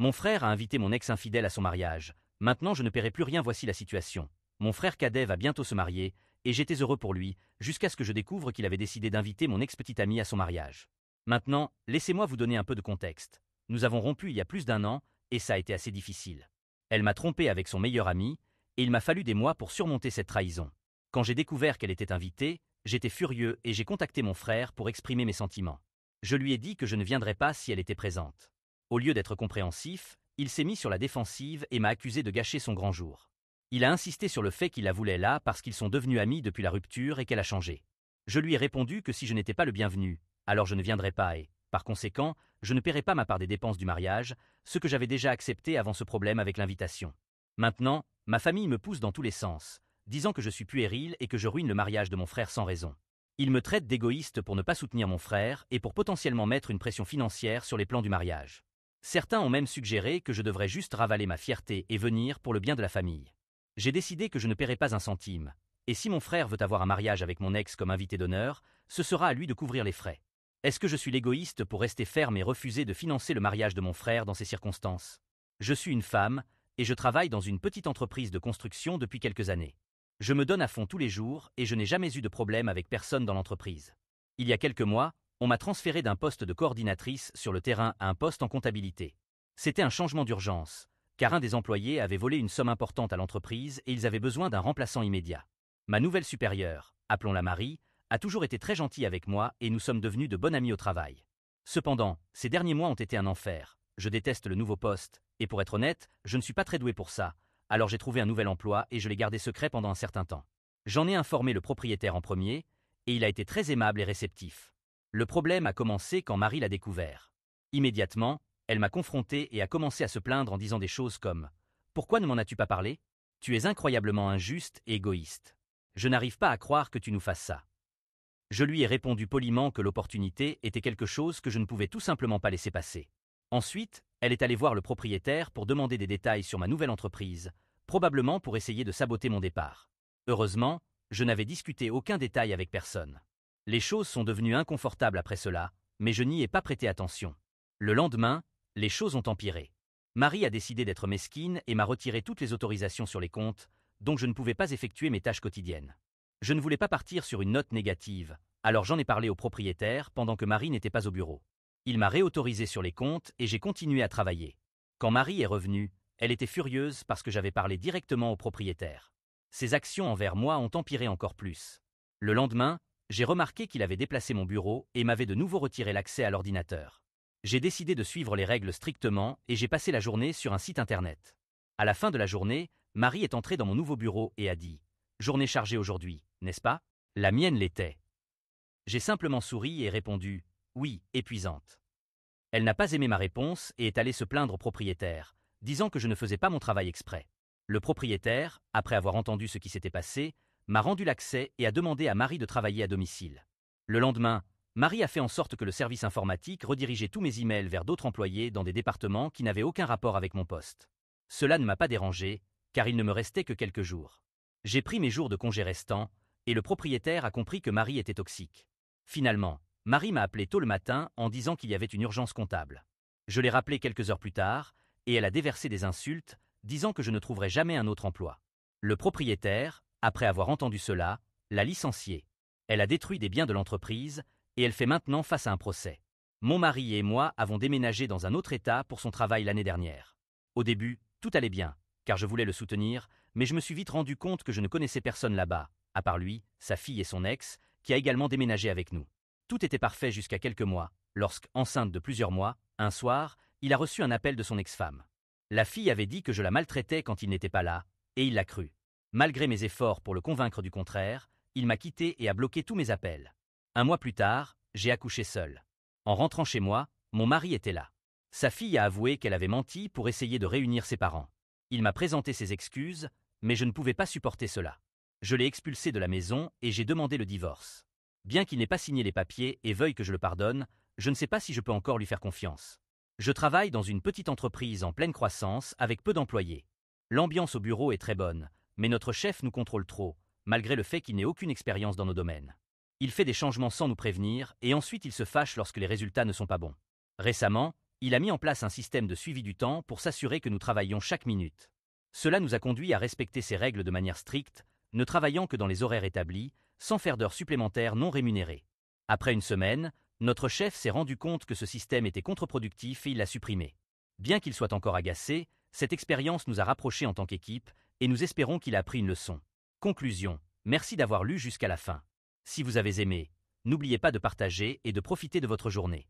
Mon frère a invité mon ex infidèle à son mariage. Maintenant je ne paierai plus rien, voici la situation. Mon frère cadet va bientôt se marier, et j'étais heureux pour lui, jusqu'à ce que je découvre qu'il avait décidé d'inviter mon ex-petite amie à son mariage. Maintenant, laissez-moi vous donner un peu de contexte. Nous avons rompu il y a plus d'1 an, et ça a été assez difficile. Elle m'a trompé avec son meilleur ami, et il m'a fallu des mois pour surmonter cette trahison. Quand j'ai découvert qu'elle était invitée, j'étais furieux et j'ai contacté mon frère pour exprimer mes sentiments. Je lui ai dit que je ne viendrais pas si elle était présente. Au lieu d'être compréhensif, il s'est mis sur la défensive et m'a accusé de gâcher son grand jour. Il a insisté sur le fait qu'il la voulait là parce qu'ils sont devenus amis depuis la rupture et qu'elle a changé. Je lui ai répondu que si je n'étais pas le bienvenu, alors je ne viendrais pas et, par conséquent, je ne paierais pas ma part des dépenses du mariage, ce que j'avais déjà accepté avant ce problème avec l'invitation. Maintenant, ma famille me pousse dans tous les sens, disant que je suis puéril et que je ruine le mariage de mon frère sans raison. Ils me traitent d'égoïste pour ne pas soutenir mon frère et pour potentiellement mettre une pression financière sur les plans du mariage. Certains ont même suggéré que je devrais juste ravaler ma fierté et venir pour le bien de la famille. J'ai décidé que je ne paierai pas un centime, et si mon frère veut avoir un mariage avec mon ex comme invité d'honneur, ce sera à lui de couvrir les frais. Est-ce que je suis l'égoïste pour rester ferme et refuser de financer le mariage de mon frère dans ces circonstances? Je suis une femme, et je travaille dans une petite entreprise de construction depuis quelques années. Je me donne à fond tous les jours et je n'ai jamais eu de problème avec personne dans l'entreprise. Il y a quelques mois, on m'a transféré d'un poste de coordinatrice sur le terrain à un poste en comptabilité. C'était un changement d'urgence, car un des employés avait volé une somme importante à l'entreprise et ils avaient besoin d'un remplaçant immédiat. Ma nouvelle supérieure, appelons-la Marie, a toujours été très gentille avec moi et nous sommes devenus de bonnes amies au travail. Cependant, ces derniers mois ont été un enfer. Je déteste le nouveau poste, et pour être honnête, je ne suis pas très doué pour ça, alors j'ai trouvé un nouvel emploi et je l'ai gardé secret pendant un certain temps. J'en ai informé le propriétaire en premier, et il a été très aimable et réceptif. Le problème a commencé quand Marie l'a découvert. Immédiatement, elle m'a confronté et a commencé à se plaindre en disant des choses comme « Pourquoi ne m'en as-tu pas parlé? Tu es incroyablement injuste et égoïste. Je n'arrive pas à croire que tu nous fasses ça. » Je lui ai répondu poliment que l'opportunité était quelque chose que je ne pouvais tout simplement pas laisser passer. Ensuite, elle est allée voir le propriétaire pour demander des détails sur ma nouvelle entreprise, probablement pour essayer de saboter mon départ. Heureusement, je n'avais discuté aucun détail avec personne. Les choses sont devenues inconfortables après cela, mais je n'y ai pas prêté attention. Le lendemain, les choses ont empiré. Marie a décidé d'être mesquine et m'a retiré toutes les autorisations sur les comptes, donc je ne pouvais pas effectuer mes tâches quotidiennes. Je ne voulais pas partir sur une note négative, alors j'en ai parlé au propriétaire pendant que Marie n'était pas au bureau. Il m'a réautorisé sur les comptes et j'ai continué à travailler. Quand Marie est revenue, elle était furieuse parce que j'avais parlé directement au propriétaire. Ses actions envers moi ont empiré encore plus. Le lendemain, j'ai remarqué qu'il avait déplacé mon bureau et m'avait de nouveau retiré l'accès à l'ordinateur. J'ai décidé de suivre les règles strictement et j'ai passé la journée sur un site internet. À la fin de la journée, Marie est entrée dans mon nouveau bureau et a dit « Journée chargée aujourd'hui, n'est-ce pas ?» La mienne l'était. J'ai simplement souri et répondu « Oui, épuisante ». Elle n'a pas aimé ma réponse et est allée se plaindre au propriétaire, disant que je ne faisais pas mon travail exprès. Le propriétaire, après avoir entendu ce qui s'était passé, m'a rendu l'accès et a demandé à Marie de travailler à domicile. Le lendemain, Marie a fait en sorte que le service informatique redirigeait tous mes emails vers d'autres employés dans des départements qui n'avaient aucun rapport avec mon poste. Cela ne m'a pas dérangé, car il ne me restait que quelques jours. J'ai pris mes jours de congé restants, et le propriétaire a compris que Marie était toxique. Finalement, Marie m'a appelé tôt le matin en disant qu'il y avait une urgence comptable. Je l'ai rappelée quelques heures plus tard, et elle a déversé des insultes, disant que je ne trouverais jamais un autre emploi. Le propriétaire, après avoir entendu cela, l'a licenciée. Elle a détruit des biens de l'entreprise, et elle fait maintenant face à un procès. Mon mari et moi avons déménagé dans un autre état pour son travail l'année dernière. Au début, tout allait bien, car je voulais le soutenir, mais je me suis vite rendu compte que je ne connaissais personne là-bas, à part lui, sa fille et son ex, qui a également déménagé avec nous. Tout était parfait jusqu'à quelques mois, lorsque, enceinte de plusieurs mois, un soir, il a reçu un appel de son ex-femme. La fille avait dit que je la maltraitais quand il n'était pas là, et il l'a cru. Malgré mes efforts pour le convaincre du contraire, il m'a quitté et a bloqué tous mes appels. Un mois plus tard, j'ai accouché seul. En rentrant chez moi, mon mari était là. Sa fille a avoué qu'elle avait menti pour essayer de réunir ses parents. Il m'a présenté ses excuses, mais je ne pouvais pas supporter cela. Je l'ai expulsé de la maison et j'ai demandé le divorce. Bien qu'il n'ait pas signé les papiers et veuille que je le pardonne, je ne sais pas si je peux encore lui faire confiance. Je travaille dans une petite entreprise en pleine croissance avec peu d'employés. L'ambiance au bureau est très bonne, mais notre chef nous contrôle trop, malgré le fait qu'il n'ait aucune expérience dans nos domaines. Il fait des changements sans nous prévenir et ensuite il se fâche lorsque les résultats ne sont pas bons. Récemment, Il a mis en place un système de suivi du temps pour s'assurer que nous travaillions chaque minute. Cela nous a conduit à respecter ces règles de manière stricte, ne travaillant que dans les horaires établis, sans faire d'heures supplémentaires non rémunérées. Après une semaine, notre chef s'est rendu compte que ce système était contre-productif et il l'a supprimé. Bien qu'il soit encore agacé, cette expérience nous a rapprochés en tant qu'équipe et nous espérons qu'il a appris une leçon. Conclusion. Merci d'avoir lu jusqu'à la fin. Si vous avez aimé, n'oubliez pas de partager et de profiter de votre journée.